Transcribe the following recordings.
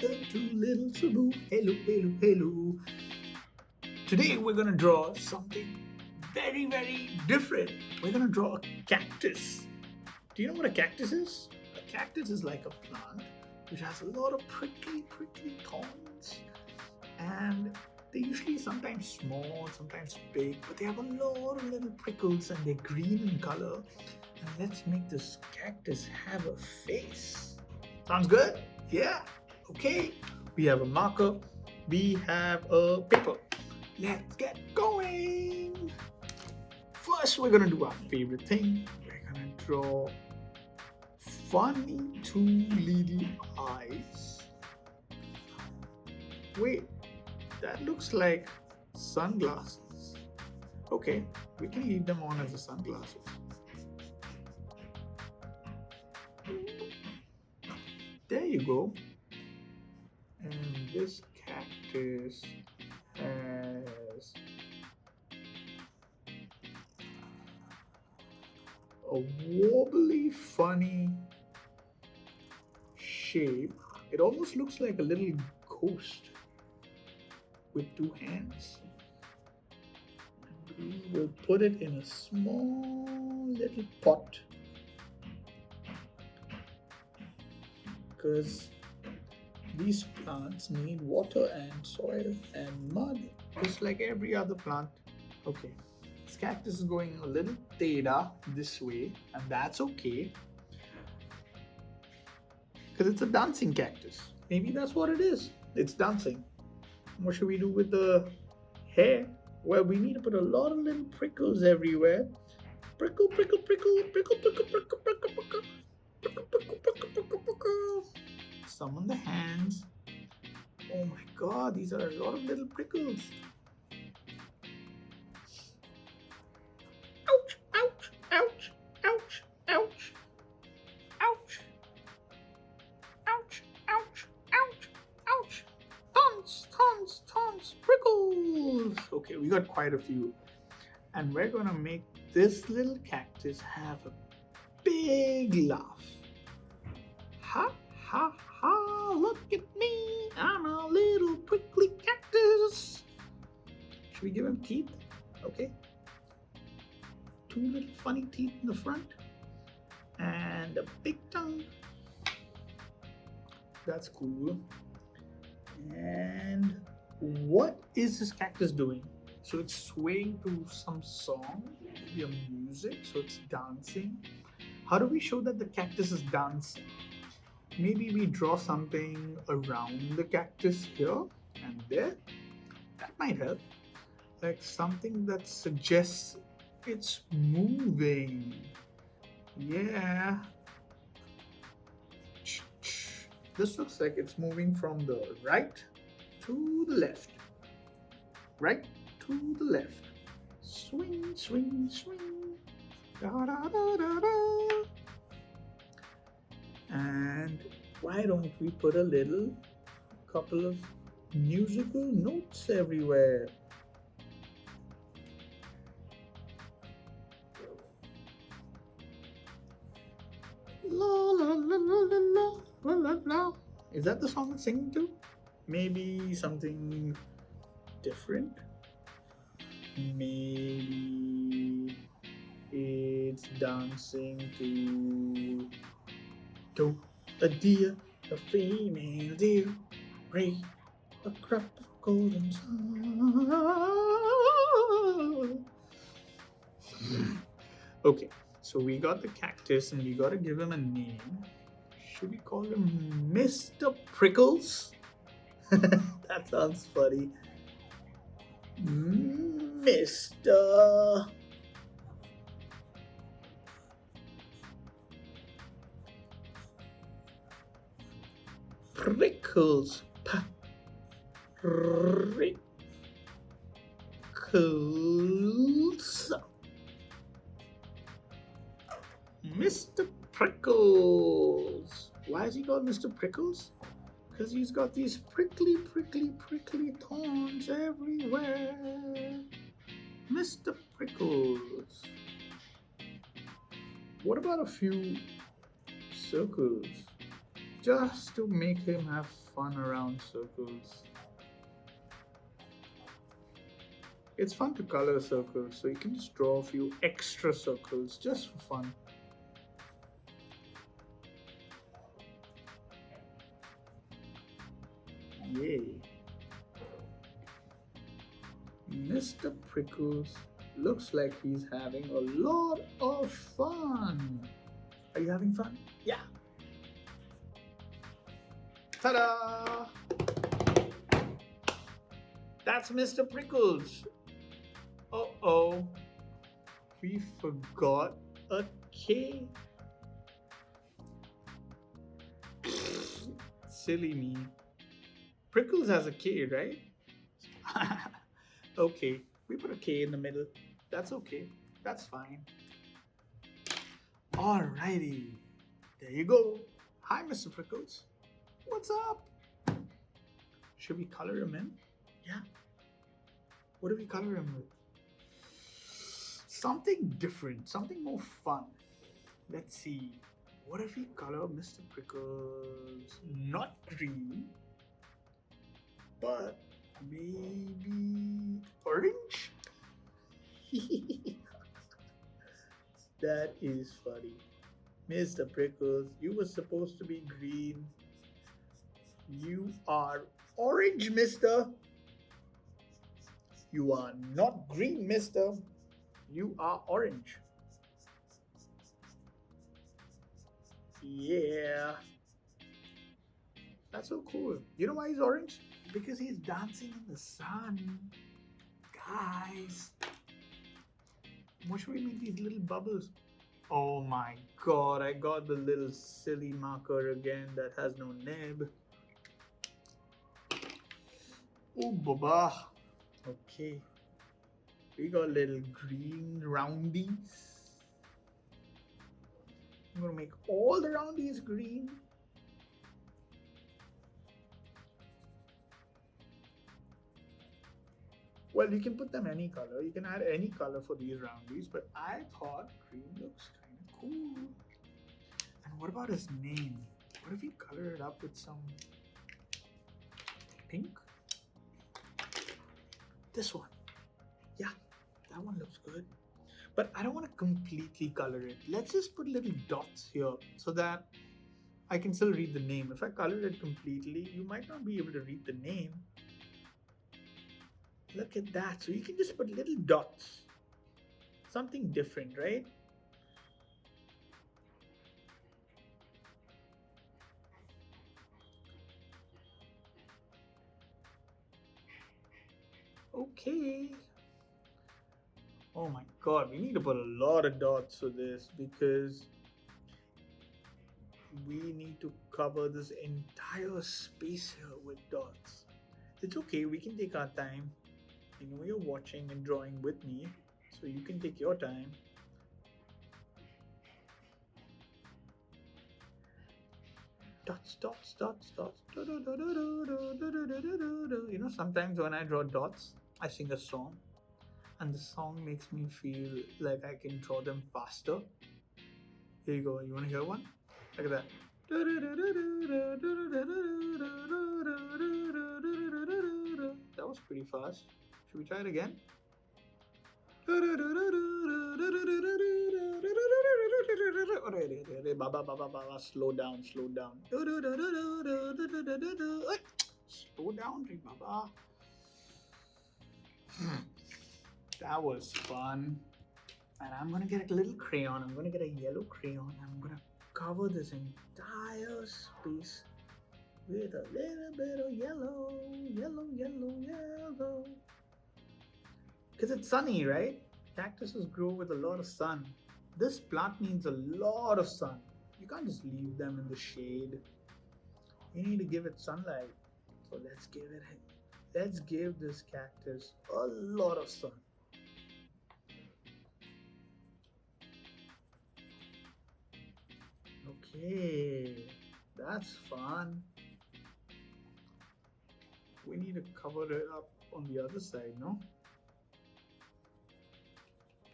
welcome to Little Subu. Hello, hello, hello. Today we're gonna draw something very, very different. We're gonna draw a cactus. Do you know what a cactus is? A cactus is like a plant which has a lot of prickly, prickly thorns, and they're usually sometimes small, sometimes big, but they have a lot of little prickles and they're green in color. And let's make this cactus have a face. Sounds good? Yeah? Okay. We have a marker. We have a paper. Let's get going. First, we're gonna do our favorite thing. We're gonna draw funny two little eyes. Wait, that looks like sunglasses. Okay, we can leave them on as the sunglasses. There you go. And this cactus has a wobbly, funny shape. It almost looks like a little ghost with two hands. We will put it in a small little pot because these plants need water and soil and mud just like every other plant. Okay, this cactus is going a little theta this way, and that's okay because it's a dancing cactus. Maybe that's what it is. It's dancing. What should we do with the hair? Well, we need to put a lot of little prickles everywhere. Prickle, prickle, prickle, prickle, prickle, prickle, prickle, prickle, prickle, prickle, prickle, prickle, prickle. Some on the hands. Oh my god, these are a lot of little prickles. Ouch, ouch, ouch, ouch, ouch, ouch, ouch, ouch, ouch, ouch. Tons, tons, tons, prickles. Okay, we got quite a few. And we're gonna make this little cactus have a big laugh. Ha, ha, ha, look at me. I'm a little prickly cactus. Should we give him teeth? Okay. Two little funny teeth in the front and a big tongue. That's cool. And what is this cactus doing? So it's swaying to some song, maybe a music, so it's dancing. How do we show that the cactus is dancing? Maybe we draw something around the cactus here and there. That might help. Like something that suggests it's moving. Yeah. This looks like it's moving from the right to the left. Right to the left. Swing, swing, swing. Da da da da da. And why don't we put a little couple of musical notes everywhere? La la la la la la la la. Is that the song it's singing to? Maybe something different. Maybe it's dancing to a deer, a female deer, ray, a crop of golden sun. Okay, so we got the cactus and we gotta give him a name. Should we call him Mr. Prickles? That sounds funny. Mr. Prickles. Prickles. Mr. Prickles. Why is he called Mr. Prickles? Because he's got these prickly, prickly, prickly thorns everywhere. Mr. Prickles. What about a few circles? just to make him have fun around circles. It's fun to color circles, so you can just draw a few extra circles just for fun. Yay! Mr. Prickles looks like he's having a lot of fun. Are you having fun? Yeah. Ta-da! That's Mr. Prickles. Uh-oh. We forgot a K. Silly me. Prickles has a K, right? Okay, we put a K in the middle. That's okay. That's fine. Alrighty. There you go. Hi, Mr. Prickles. What's up? Should we color him in? Yeah. What do we color him with? Something different, something more fun. Let's see. What if we color Mr. Prickles not green, but maybe orange? That is funny. Mr. Prickles, you were supposed to be green. You are orange, mister. You are not green, mister. You are orange. Yeah. That's so cool. You know why he's orange? Because he's dancing in the sun. Guys. What should we make these little bubbles? Oh my god, I got the little silly marker again that has no nib. Oh, baba. Okay. We got little green roundies. I'm gonna make all the roundies green. Well, you can put them any color. You can add any color for these roundies, but I thought green looks kind of cool. And what about his name? What if we color it up with some pink? This one. Yeah, that one looks good. But I don't want to completely color it. Let's just put little dots here so that I can still read the name. If I color it completely, you might not be able to read the name. Look at that. So you can just put little dots. Something different, right? Okay. Oh my god, we need to put a lot of dots for this because we need to cover this entire space here with dots. It's okay, we can take our time. You know you're watching and drawing with me, so you can take your time. Dots, dots, dots, dots. You know, sometimes when I draw dots, I sing a song, and the song makes me feel like I can draw them faster. Here you go. You want to hear one? Look at that. That was pretty fast. Should we try it again? Slow down, slow down. Slow down, Baba. That was fun. And I'm gonna get a little crayon. I'm gonna get a yellow crayon. I'm gonna cover this entire space with a little bit of yellow, yellow, yellow, yellow. Because it's sunny, right? Cactuses grow with a lot of sun. This plant needs a lot of sun. You can't just leave them in the shade. You need to give it sunlight. So let's give this cactus a lot of sun. Okay, that's fun. We need to cover it up on the other side, no?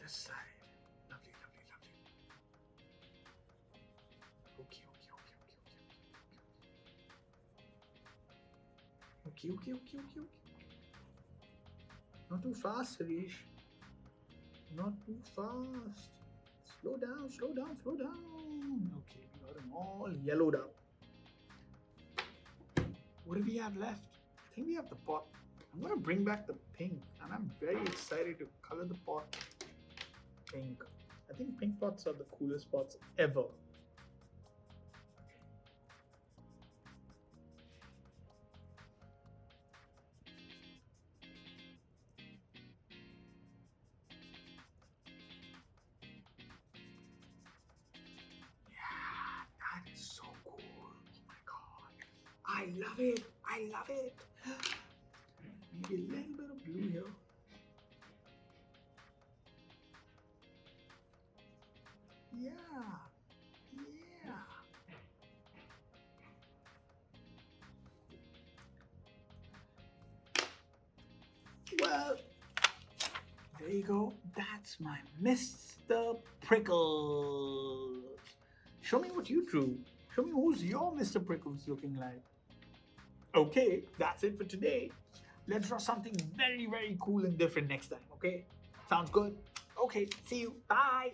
This side. Lovely, lovely, lovely. Okay. Okay, okay, okay, okay, okay. Not too fast, Harish. Not too fast. Slow down, slow down, slow down. Okay, we got them all yellowed up. What do we have left? I think we have the pot. I'm gonna bring back the pink, and I'm very excited to color the pot pink. I think pink pots are the coolest pots ever. Yeah, that is so cool. Oh my god. I love it. I love it. Maybe a little bit of blue here. Yeah. Yeah. Well, there you go. That's my Mr. Prickles. Show me what you drew. Show me who's your Mr. Prickles looking like. Okay, that's it for today. Let's draw something very, very cool and different next time, okay? Sounds good? Okay, see you. Bye.